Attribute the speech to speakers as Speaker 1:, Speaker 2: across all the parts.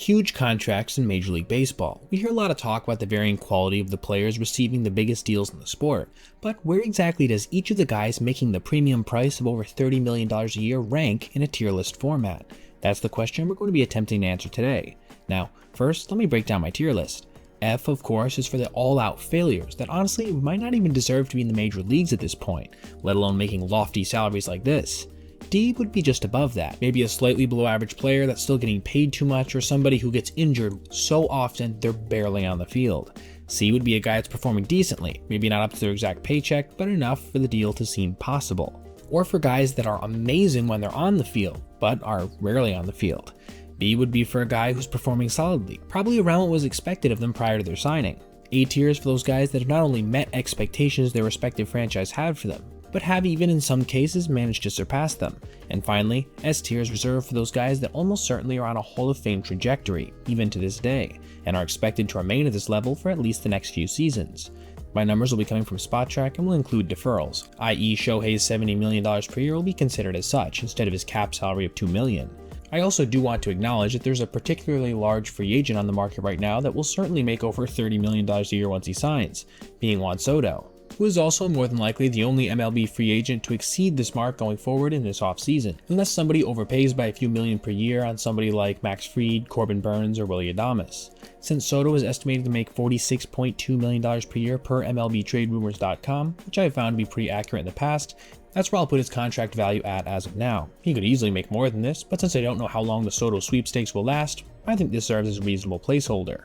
Speaker 1: Huge contracts in Major League Baseball. We hear a lot of talk about the varying quality of the players receiving the biggest deals in the sport, but where exactly does each of the guys making the premium price of over $30 million a year rank in a tier list format? That's the question we're going to be attempting to answer today. Now, first, let me break down my tier list. F, of course, is for the all-out failures that honestly might not even deserve to be in the major leagues at this point, let alone making lofty salaries like this. D would be just above that, maybe a slightly below average player that's still getting paid too much, or somebody who gets injured so often they're barely on the field. C would be a guy that's performing decently, maybe not up to their exact paycheck, but enough for the deal to seem possible. Or for guys that are amazing when they're on the field, but are rarely on the field. B would be for a guy who's performing solidly, probably around what was expected of them prior to their signing. A tier is for those guys that have not only met expectations their respective franchise had for them, but have even in some cases managed to surpass them. And finally, S tier is reserved for those guys that almost certainly are on a Hall of Fame trajectory, even to this day, and are expected to remain at this level for at least the next few seasons. My numbers will be coming from Spotrac and will include deferrals, i.e. Shohei's $70 million per year will be considered as such, instead of his cap salary of $2 million. I also do want to acknowledge that there's a particularly large free agent on the market right now that will certainly make over $30 million a year once he signs, being Juan Soto, who is also more than likely the only MLB free agent to exceed this mark going forward in this offseason, unless somebody overpays by a few million per year on somebody like Max Fried, Corbin Burns, or Willy Adames. Since Soto is estimated to make $46.2 million per year per MLBTradeRumors.com, which I have found to be pretty accurate in the past, that's where I'll put his contract value at as of now. He could easily make more than this, but since I don't know how long the Soto sweepstakes will last, I think this serves as a reasonable placeholder.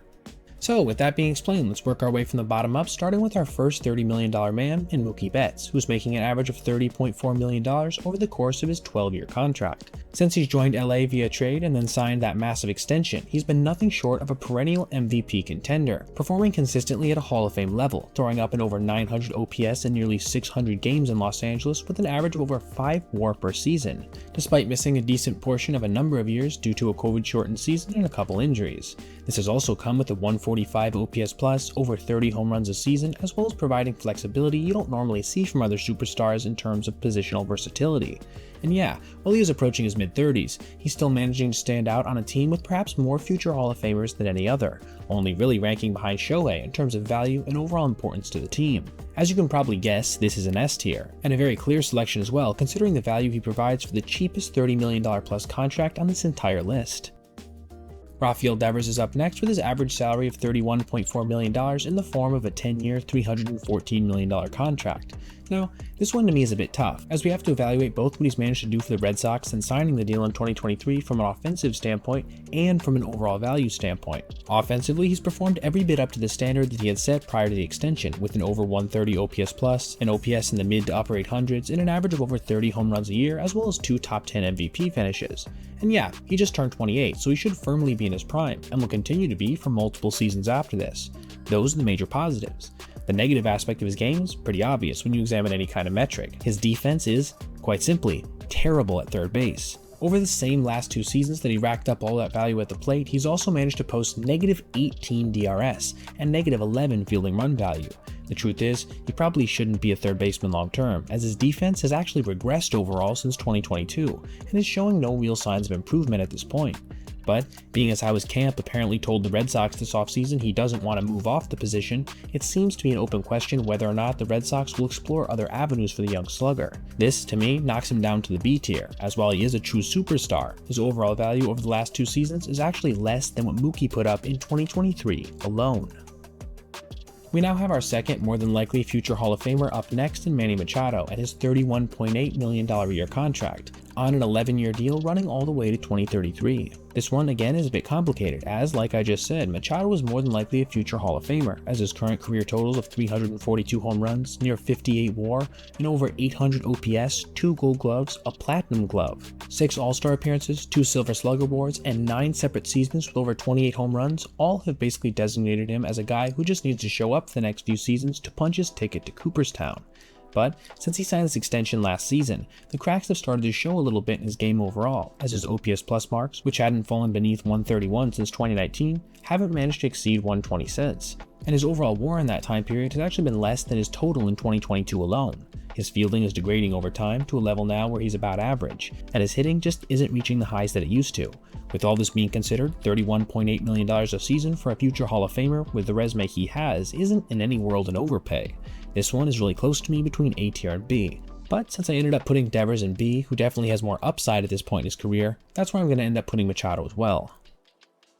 Speaker 1: So with that being explained, let's work our way from the bottom up, starting with our first $30 million man in Mookie Betts, who's making an average of $30.4 million over the course of his 12-year contract. Since he's joined LA via trade and then signed that massive extension, he's been nothing short of a perennial MVP contender, performing consistently at a Hall of Fame level, throwing up an over 900 OPS in nearly 600 games in Los Angeles with an average of over 5 WAR per season, despite missing a decent portion of a number of years due to a COVID-shortened season and a couple injuries. This has also come with a 145 OPS plus, over 30 home runs a season, as well as providing flexibility you don't normally see from other superstars in terms of positional versatility. And yeah, while he is approaching his mid-30s, he's still managing to stand out on a team with perhaps more future Hall of Famers than any other, only really ranking behind Shohei in terms of value and overall importance to the team. As you can probably guess, this is an S tier, and a very clear selection as well considering the value he provides for the cheapest $30 million plus contract on this entire list. Rafael Devers is up next with his average salary of $31.4 million in the form of a 10-year, $314 million contract. Now, this one to me is a bit tough, as we have to evaluate both what he's managed to do for the Red Sox since signing the deal in 2023 from an offensive standpoint and from an overall value standpoint. Offensively, he's performed every bit up to the standard that he had set prior to the extension, with an over 130 OPS plus, an OPS in the mid to upper 800s, and an average of over 30 home runs a year, as well as 2 top 10 MVP finishes. And yeah, he just turned 28, so he should firmly be in his prime, and will continue to be for multiple seasons after this. Those are the major positives. The negative aspect of his game is pretty obvious when you examine any kind of metric. His defense is, quite simply, terrible at third base. Over the same last 2 seasons that he racked up all that value at the plate, he's also managed to post negative 18 DRS and negative 11 fielding run value. The truth is, he probably shouldn't be a third baseman long term, as his defense has actually regressed overall since 2022, and is showing no real signs of improvement at this point. But, being as how his camp apparently told the Red Sox this offseason he doesn't want to move off the position, it seems to be an open question whether or not the Red Sox will explore other avenues for the young slugger. This, to me, knocks him down to the B tier, as while he is a true superstar, his overall value over the last 2 seasons is actually less than what Mookie put up in 2023 alone. We now have our second, more than likely future Hall of Famer up next in Manny Machado at his $31.8 million a year contract, on an 11-year deal running all the way to 2033. This one again is a bit complicated, as like I just said, Machado is more than likely a future Hall of Famer, as his current career totals of 342 home runs, near 58 WAR, and over 800 OPS, 2 Gold Gloves, a Platinum Glove, 6 All-Star appearances, 2 Silver Slugger awards, and 9 separate seasons with over 28 home runs, all have basically designated him as a guy who just needs to show up for the next few seasons to punch his ticket to Cooperstown. But since he signed this extension last season, the cracks have started to show a little bit in his game overall, as his OPS plus marks, which hadn't fallen beneath 131 since 2019, haven't managed to exceed 120 since. and his overall WAR in that time period has actually been less than his total in 2022 alone. His fielding is degrading over time to a level now where he's about average, and his hitting just isn't reaching the highs that it used to. With all this being considered, $31.8 million a season for a future Hall of Famer with the resume he has isn't in any world an overpay. This one is really close to me between A tier and B. But since I ended up putting Devers in B, who definitely has more upside at this point in his career, that's where I'm going to end up putting Machado as well.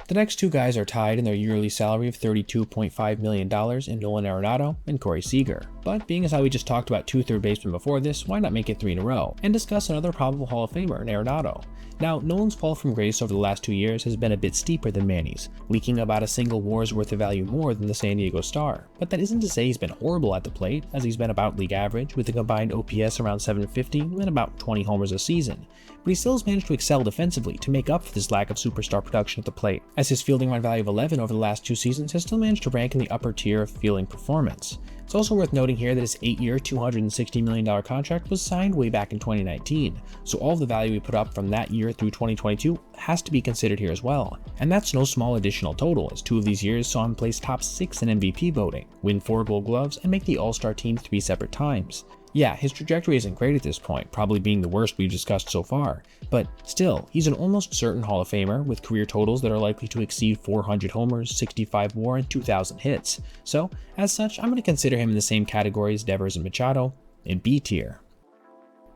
Speaker 1: The next two guys are tied in their yearly salary of $32.5 million in Nolan Arenado and Corey Seager. But being as how we just talked about two third basemen before this, why not make it 3 in a row, and discuss another probable Hall of Famer in Arenado. Now, Nolan's fall from grace over the last 2 years has been a bit steeper than Manny's, leaking about a single WAR's worth of value more than the San Diego Star. But that isn't to say he's been horrible at the plate, as he's been about league average, with a combined OPS around 750 and about 20 homers a season. But he still has managed to excel defensively to make up for this lack of superstar production at the plate, as his fielding run value of 11 over the last 2 seasons has still managed to rank in the upper tier of fielding performance. It's also worth noting here that his 8-year, $260 million contract was signed way back in 2019, so all of the value we put up from that year through 2022 has to be considered here as well. And that's no small additional total, as 2 of these years saw him place top 6 in MVP voting, win 4 Gold Gloves, and make the All-Star team 3 separate times. Yeah, his trajectory isn't great at this point, probably being the worst we've discussed so far, but still, he's an almost certain Hall of Famer with career totals that are likely to exceed 400 homers, 65 WAR, and 2,000 hits. So, as such, I'm going to consider him in the same category as Devers and Machado, in B tier.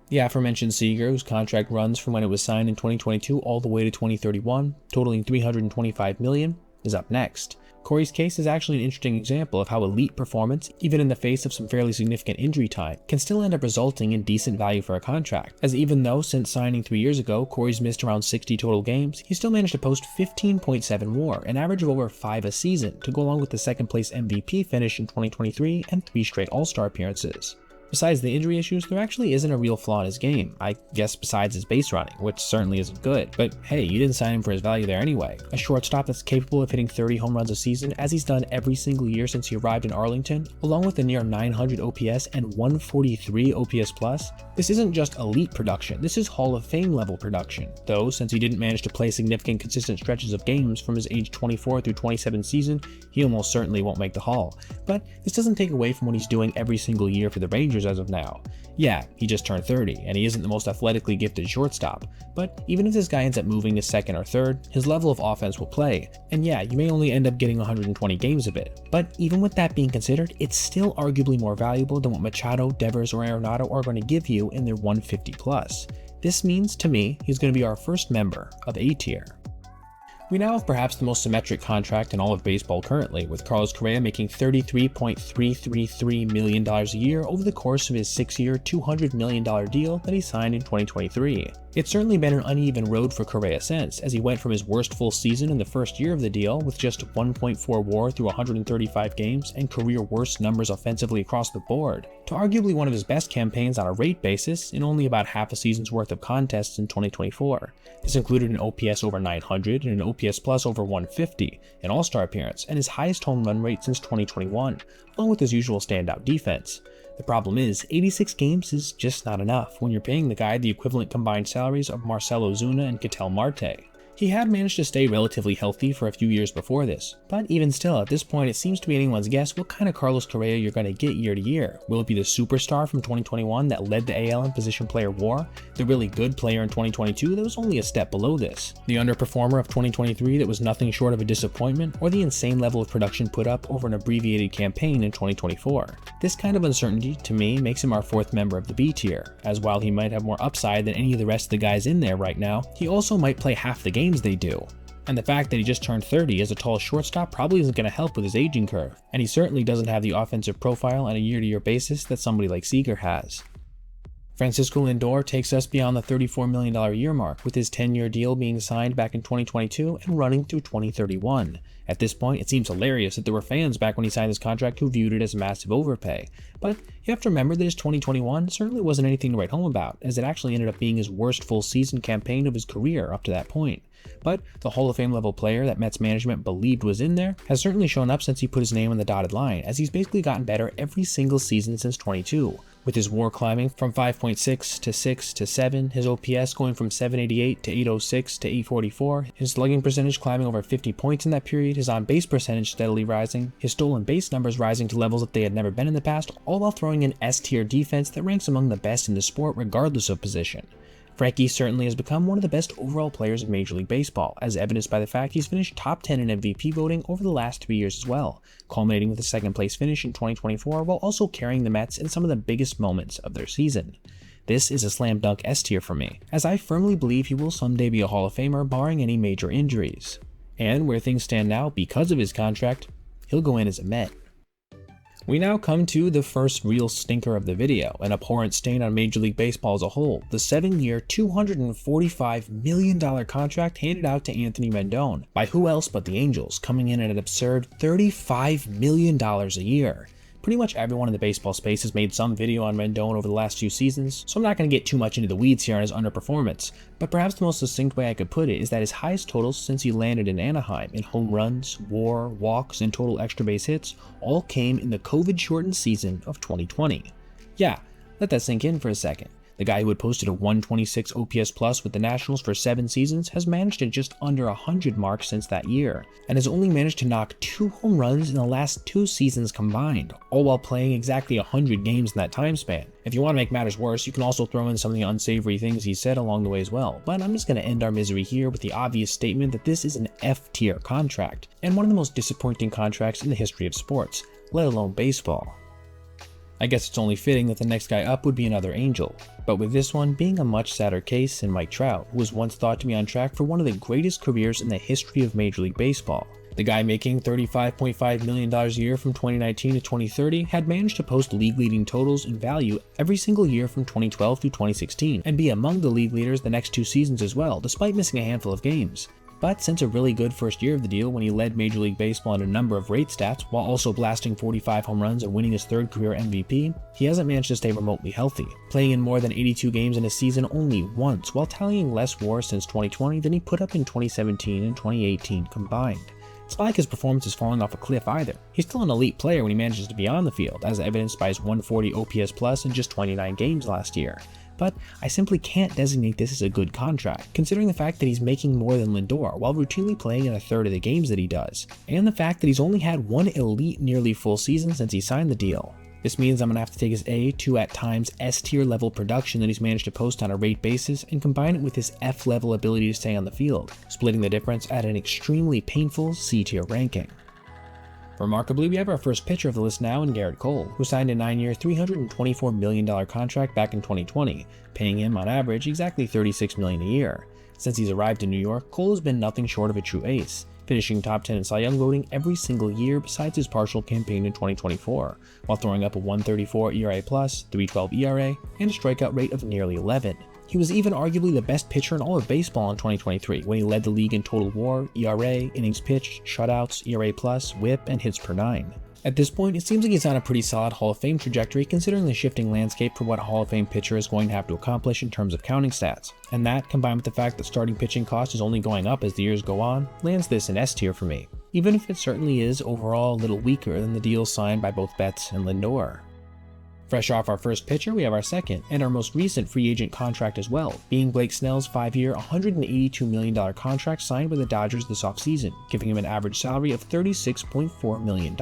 Speaker 1: The aforementioned Seager, whose contract runs from when it was signed in 2022 all the way to 2031, totaling $325 million, is up next. Corey's case is actually an interesting example of how elite performance, even in the face of some fairly significant injury time, can still end up resulting in decent value for a contract, as even though since signing 3 years ago, Corey's missed around 60 total games, he still managed to post 15.7 WAR, an average of over 5 a season, to go along with the second place MVP finish in 2023 and 3 straight All-Star appearances. Besides the injury issues, there actually isn't a real flaw in his game, I guess besides his base running, which certainly isn't good. But hey, you didn't sign him for his value there anyway. A shortstop that's capable of hitting 30 home runs a season, as he's done every single year since he arrived in Arlington, along with a near 900 OPS and 143 OPS plus. This isn't just elite production, this is Hall of Fame level production. Though, since he didn't manage to play significant consistent stretches of games from his age 24 through 27 season, he almost certainly won't make the Hall. But this doesn't take away from what he's doing every single year for the Rangers as of now. Yeah, he just turned 30, and he isn't the most athletically gifted shortstop, but even if this guy ends up moving to second or third, his level of offense will play, and yeah, you may only end up getting 120 games of it, but even with that being considered, it's still arguably more valuable than what Machado, Devers, or Arenado are going to give you in their 150 plus. This means, to me, he's going to be our first member of A tier. We now have perhaps the most symmetric contract in all of baseball currently, with Carlos Correa making $33.333 million a year over the course of his 6-year, $200 million deal that he signed in 2023. It's certainly been an uneven road for Correa since, as he went from his worst full season in the first year of the deal with just 1.4 WAR through 135 games and career worst numbers offensively across the board, to arguably one of his best campaigns on a rate basis in only about half a season's worth of contests in 2024. This included an OPS over 900 and an OPS plus over 150, an All-Star appearance, and his highest home run rate since 2021, along with his usual standout defense. The problem is, 86 games is just not enough when you're paying the guy the equivalent combined salaries of Marcell Ozuna and Ketel Marte. He had managed to stay relatively healthy for a few years before this, but even still, at this point it seems to be anyone's guess what kind of Carlos Correa you're going to get year to year. Will it be the superstar from 2021 that led the AL in position player WAR, the really good player in 2022 that was only a step below this, the underperformer of 2023 that was nothing short of a disappointment, or the insane level of production put up over an abbreviated campaign in 2024? This kind of uncertainty, to me, makes him our fourth member of the B tier, as while he might have more upside than any of the rest of the guys in there right now, he also might play half the games they do. And the fact that he just turned 30 as a tall shortstop probably isn't going to help with his aging curve, and he certainly doesn't have the offensive profile on a year-to-year basis that somebody like Seager has. Francisco Lindor takes us beyond the $34 million a year mark, with his 10-year deal being signed back in 2022 and running through 2031. At this point, it seems hilarious that there were fans back when he signed his contract who viewed it as a massive overpay. But you have to remember that his 2021 certainly wasn't anything to write home about, as it actually ended up being his worst full season campaign of his career up to that point. But the Hall of Fame level player that Mets management believed was in there has certainly shown up since he put his name on the dotted line, as he's basically gotten better every single season since 22. With his WAR climbing from 5.6 to 6 to 7, his OPS going from 788 to 806 to 844, his slugging percentage climbing over 50 points in that period, his on-base percentage steadily rising, his stolen base numbers rising to levels that they had never been in the past, all while throwing an S-tier defense that ranks among the best in the sport regardless of position. Frankie certainly has become one of the best overall players in Major League Baseball, as evidenced by the fact he's finished top 10 in MVP voting over the last 3 years as well, culminating with a second place finish in 2024 while also carrying the Mets in some of the biggest moments of their season. This is a slam dunk S tier for me, as I firmly believe he will someday be a Hall of Famer barring any major injuries. And where things stand now, because of his contract, he'll go in as a Met. We now come to the first real stinker of the video, an abhorrent stain on Major League Baseball as a whole, the 7-year, $245 million contract handed out to Anthony Rendon by who else but the Angels, coming in at an absurd $35 million a year. Pretty much everyone in the baseball space has made some video on Rendon over the last few seasons, so I'm not going to get too much into the weeds here on his underperformance, but perhaps the most succinct way I could put it is that his highest totals since he landed in Anaheim in home runs, WAR, walks, and total extra base hits all came in the COVID-shortened season of 2020. Yeah, let that sink in for a second. The guy who had posted a 126 OPS plus with the Nationals for 7 seasons has managed to just under 100 marks since that year, and has only managed to knock 2 home runs in the last 2 seasons combined, all while playing exactly 100 games in that time span. If you want to make matters worse, you can also throw in some of the unsavory things he said along the way as well, but I'm just going to end our misery here with the obvious statement that this is an F-tier contract, and one of the most disappointing contracts in the history of sports, let alone baseball. I guess it's only fitting that the next guy up would be another Angel, but with this one being a much sadder case in Mike Trout, who was once thought to be on track for one of the greatest careers in the history of Major League Baseball. The guy making $35.5 million a year from 2019 to 2030 had managed to post league-leading totals in value every single year from 2012 through 2016, and be among the league leaders the next 2 seasons as well, despite missing a handful of games. But since a really good first year of the deal when he led Major League Baseball in a number of rate stats while also blasting 45 home runs and winning his 3rd career MVP, he hasn't managed to stay remotely healthy, playing in more than 82 games in a season only once while tallying less WAR since 2020 than he put up in 2017 and 2018 combined. It's not like his performance is falling off a cliff either. He's still an elite player when he manages to be on the field, as evidenced by his 140 OPS plus in just 29 games last year. But I simply can't designate this as a good contract, considering the fact that he's making more than Lindor while routinely playing in a third of the games that he does, and the fact that he's only had one elite nearly full season since he signed the deal. This means I'm going to have to take his A to at times S tier level production that he's managed to post on a rate basis and combine it with his F level ability to stay on the field, splitting the difference at an extremely painful C tier ranking. Remarkably, we have our first pitcher of the list now in Gerrit Cole, who signed a 9-year, $324 million contract back in 2020, paying him on average exactly $36 million a year. Since he's arrived in New York, Cole has been nothing short of a true ace, finishing top 10 in Cy Young voting every single year besides his partial campaign in 2024, while throwing up a 1.34 ERA+, 3.12 ERA, and a strikeout rate of nearly 11. He was even arguably the best pitcher in all of baseball in 2023 when he led the league in total WAR, ERA, innings pitched, shutouts, ERA+, WHIP, and hits per 9. At this point, it seems like he's on a pretty solid Hall of Fame trajectory considering the shifting landscape for what a Hall of Fame pitcher is going to have to accomplish in terms of counting stats. And that, combined with the fact that starting pitching cost is only going up as the years go on, lands this in S tier for me, even if it certainly is overall a little weaker than the deals signed by both Betts and Lindor. Fresh off our first pitcher, we have our second, and our most recent free agent contract as well, being Blake Snell's 5-year, $182 million contract signed with the Dodgers this offseason, giving him an average salary of $36.4 million.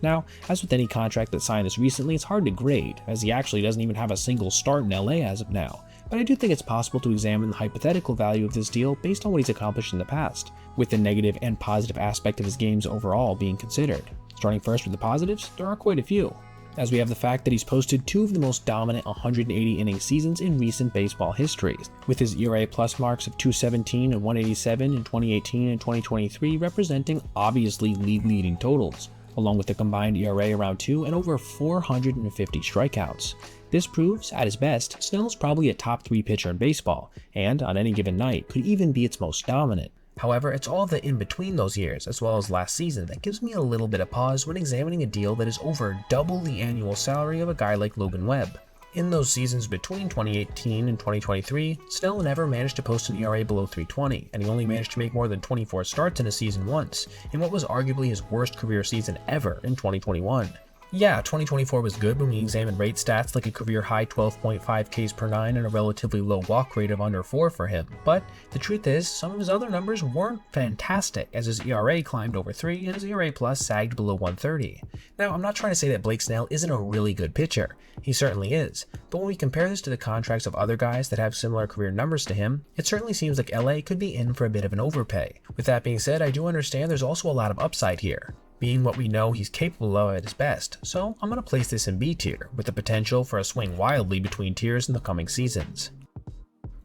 Speaker 1: Now, as with any contract that's signed this recently, it's hard to grade, as he actually doesn't even have a single start in LA as of now, but I do think it's possible to examine the hypothetical value of this deal based on what he's accomplished in the past, with the negative and positive aspect of his games overall being considered. Starting first with the positives, there are quite a few, as we have the fact that he's posted 2 of the most dominant 180-inning seasons in recent baseball history, with his ERA plus marks of 217 and 187 in 2018 and 2023 representing obviously league-leading totals, along with a combined ERA around 2 and over 450 strikeouts. This proves, at his best, Snell is probably a top 3 pitcher in baseball, and on any given night could even be its most dominant. However, it's all the in-between those years, as well as last season, that gives me a little bit of pause when examining a deal that is over double the annual salary of a guy like Logan Webb. In those seasons between 2018 and 2023, Snell never managed to post an ERA below 3.20, and he only managed to make more than 24 starts in a season once, in what was arguably his worst career season ever in 2021. Yeah, 2024 was good when we examined rate stats like a career-high 12.5 Ks per 9 and a relatively low walk rate of under 4 for him, but the truth is, some of his other numbers weren't fantastic, as his ERA climbed over 3 and his ERA plus sagged below 130. Now, I'm not trying to say that Blake Snell isn't a really good pitcher. He certainly is, but when we compare this to the contracts of other guys that have similar career numbers to him, it certainly seems like LA could be in for a bit of an overpay. With that being said, I do understand there's also a lot of upside here, being what we know he's capable of at his best, so I'm going to place this in B tier, with the potential for a swing wildly between tiers in the coming seasons.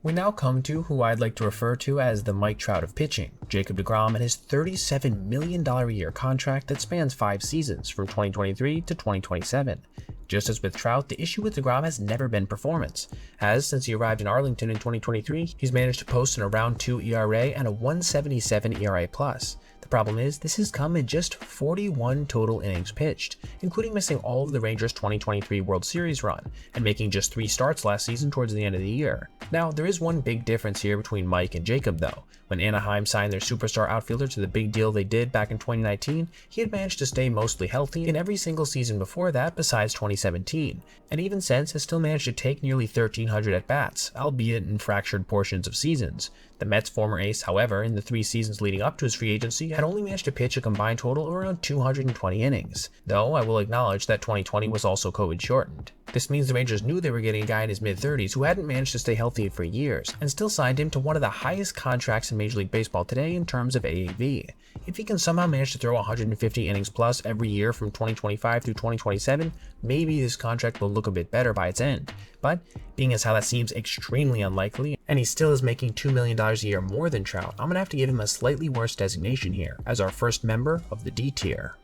Speaker 1: We now come to who I'd like to refer to as the Mike Trout of pitching, Jacob deGrom, and his $37 million a year contract that spans 5 seasons from 2023 to 2027. Just as with Trout, the issue with deGrom has never been performance, as since he arrived in Arlington in 2023, he's managed to post an around 2 ERA and a 177 ERA+. The problem is, this has come in just 41 total innings pitched, including missing all of the Rangers' 2023 World Series run, and making just 3 starts last season towards the end of the year. Now, there is one big difference here between Mike and Jacob though. When Anaheim signed their superstar outfielder to the big deal they did back in 2019, he had managed to stay mostly healthy in every single season before that besides 2017, and even since has still managed to take nearly 1,300 at-bats, albeit in fractured portions of seasons. The Mets' former ace, however, in the 3 seasons leading up to his free agency, had only managed to pitch a combined total of around 220 innings, though I will acknowledge that 2020 was also COVID-shortened. This means the Rangers knew they were getting a guy in his mid-30s who hadn't managed to stay healthy for years, and still signed him to one of the highest contracts in Major League Baseball today in terms of AAV. If he can somehow manage to throw 150 innings plus every year from 2025 through 2027, maybe this contract will look a bit better by its end. But being as how that seems extremely unlikely, and he still is making $2 million a year more than Trout, I'm going to have to give him a slightly worse designation here, as our first member of the D tier.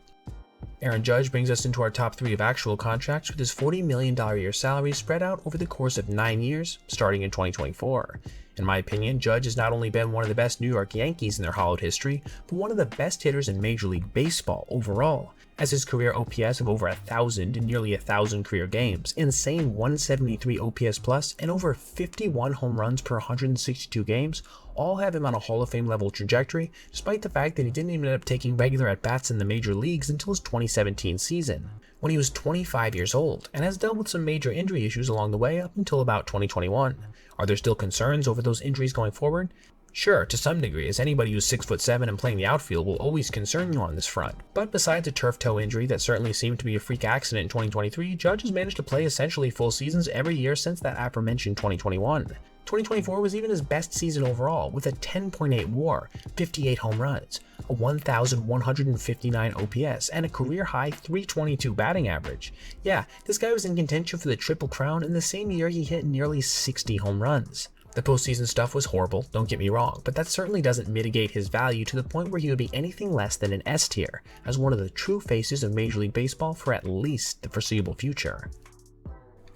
Speaker 1: Aaron Judge brings us into our top 3 of actual contracts with his $40 million a year salary spread out over the course of 9 years, starting in 2024. In my opinion, Judge has not only been one of the best New York Yankees in their hallowed history, but one of the best hitters in Major League Baseball overall, as his career OPS of over 1,000 in nearly 1,000 career games, insane 173 OPS plus, and over 51 home runs per 162 games, all have him on a Hall of Fame level trajectory, despite the fact that he didn't even end up taking regular at-bats in the major leagues until his 2017 season, when he was 25 years old, and has dealt with some major injury issues along the way up until about 2021. Are there still concerns over those injuries going forward? Sure, to some degree, as anybody who's 6'7" and playing the outfield will always concern you on this front. But besides a turf toe injury that certainly seemed to be a freak accident in 2023, Judge has managed to play essentially full seasons every year since that aforementioned 2021. 2024 was even his best season overall, with a 10.8 WAR, 58 home runs, a 1,159 OPS, and a career-high 322 batting average. Yeah, this guy was in contention for the Triple Crown in the same year he hit nearly 60 home runs. The postseason stuff was horrible, don't get me wrong, but that certainly doesn't mitigate his value to the point where he would be anything less than an S tier, as one of the true faces of Major League Baseball for at least the foreseeable future.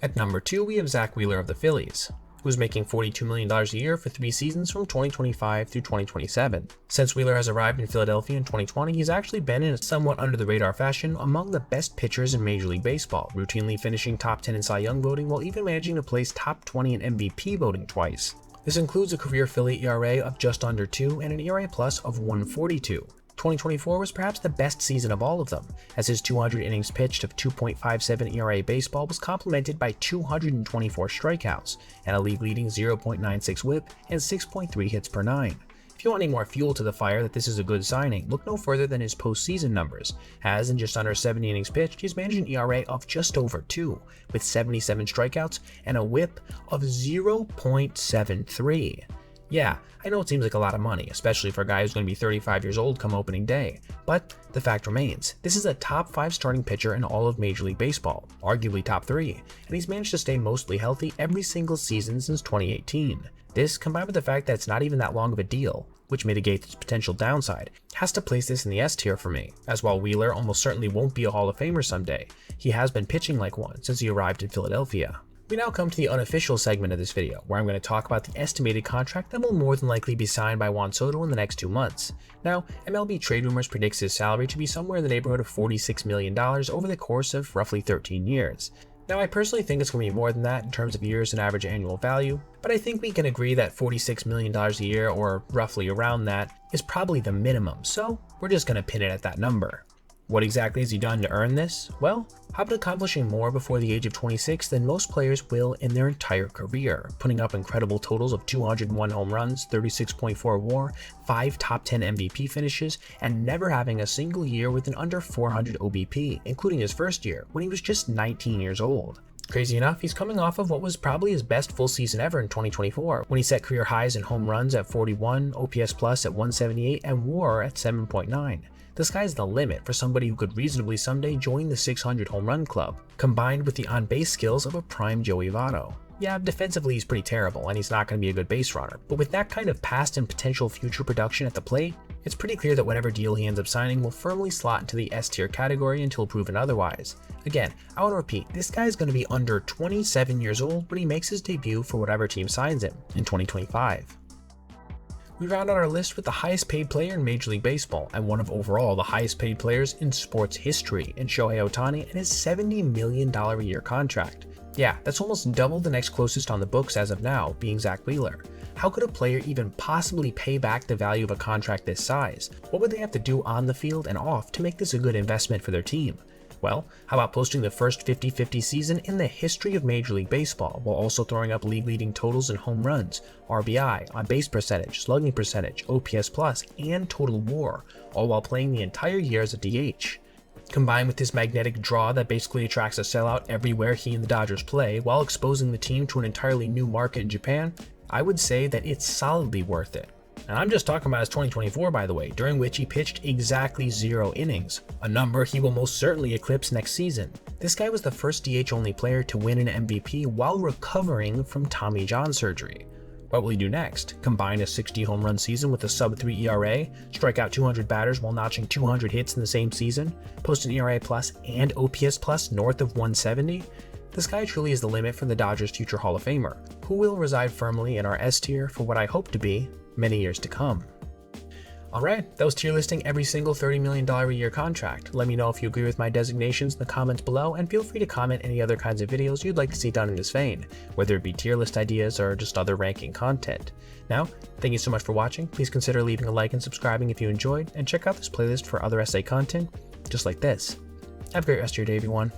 Speaker 1: At number 2, we have Zach Wheeler of the Phillies, who is making $42 million a year for 3 seasons from 2025 through 2027. Since Wheeler has arrived in Philadelphia in 2020, he's actually been in a somewhat under-the-radar fashion among the best pitchers in Major League Baseball, routinely finishing top 10 in Cy Young voting while even managing to place top 20 in MVP voting twice. This includes a career Philly ERA of just under 2 and an ERA plus of 142. 2024 was perhaps the best season of all of them, as his 200 innings pitched of 2.57 ERA baseball was complemented by 224 strikeouts, and a league-leading 0.96 whip and 6.3 hits per 9. If you want any more fuel to the fire that this is a good signing, look no further than his postseason numbers, as in just under 70 innings pitched, he's managed an ERA of just over 2, with 77 strikeouts and a whip of 0.73. Yeah, I know it seems like a lot of money, especially for a guy who's going to be 35 years old come opening day, but the fact remains, this is a top 5 starting pitcher in all of Major League Baseball, arguably top 3, and he's managed to stay mostly healthy every single season since 2018. This, combined with the fact that it's not even that long of a deal, which mitigates its potential downside, has to place this in the S tier for me, as while Wheeler almost certainly won't be a Hall of Famer someday, he has been pitching like one since he arrived in Philadelphia. We now come to the unofficial segment of this video, where I'm going to talk about the estimated contract that will more than likely be signed by Juan Soto in the next 2 months. Now, MLB Trade Rumors predicts his salary to be somewhere in the neighborhood of $46 million over the course of roughly 13 years. Now, I personally think it's going to be more than that in terms of years and average annual value, but I think we can agree that $46 million a year, or roughly around that, is probably the minimum, so we're just going to pin it at that number. What exactly has he done to earn this? Well, how about accomplishing more before the age of 26 than most players will in their entire career, putting up incredible totals of 201 home runs, 36.4 WAR, 5 top 10 MVP finishes, and never having a single year with an under 400 OBP, including his first year, when he was just 19 years old. Crazy enough, he's coming off of what was probably his best full season ever in 2024, when he set career highs in home runs at 41, OPS plus at 178, and WAR at 7.9. The sky's the limit for somebody who could reasonably someday join the 600 home run club, combined with the on-base skills of a prime Joey Votto. Yeah, defensively he's pretty terrible and he's not going to be a good base runner, but with that kind of past and potential future production at the plate, it's pretty clear that whatever deal he ends up signing will firmly slot into the S-tier category until proven otherwise. Again, I want to repeat, this guy's going to be under 27 years old when he makes his debut for whatever team signs him in 2025. We round out our list with the highest paid player in Major League Baseball and one of overall the highest paid players in sports history in Shohei Ohtani and his $70 million a year contract. Yeah, that's almost double the next closest on the books as of now, being Zach Wheeler. How could a player even possibly pay back the value of a contract this size? What would they have to do on the field and off to make this a good investment for their team? Well, how about posting the first 50-50 season in the history of Major League Baseball, while also throwing up league-leading totals in home runs, RBI, on-base percentage, slugging percentage, OPS plus, and total WAR, all while playing the entire year as a DH. Combined with this magnetic draw that basically attracts a sellout everywhere he and the Dodgers play, while exposing the team to an entirely new market in Japan, I would say that it's solidly worth it. And I'm just talking about his 2024, by the way, during which he pitched exactly 0 innings, a number he will most certainly eclipse next season. This guy was the first DH-only player to win an MVP while recovering from Tommy John surgery. What will he do next? Combine a 60 home run season with a sub-3 ERA, strike out 200 batters while notching 200 hits in the same season, post an ERA plus and OPS plus north of 170? The sky truly is the limit for the Dodgers' future Hall of Famer, who will reside firmly in our S tier for what I hope to be many years to come. Alright, that was tier listing every single $30 million a year contract. Let me know if you agree with my designations in the comments below, and feel free to comment any other kinds of videos you'd like to see done in this vein, whether it be tier list ideas or just other ranking content. Now, thank you so much for watching. Please consider leaving a like and subscribing if you enjoyed, and check out this playlist for other essay content just like this. Have a great rest of your day, everyone.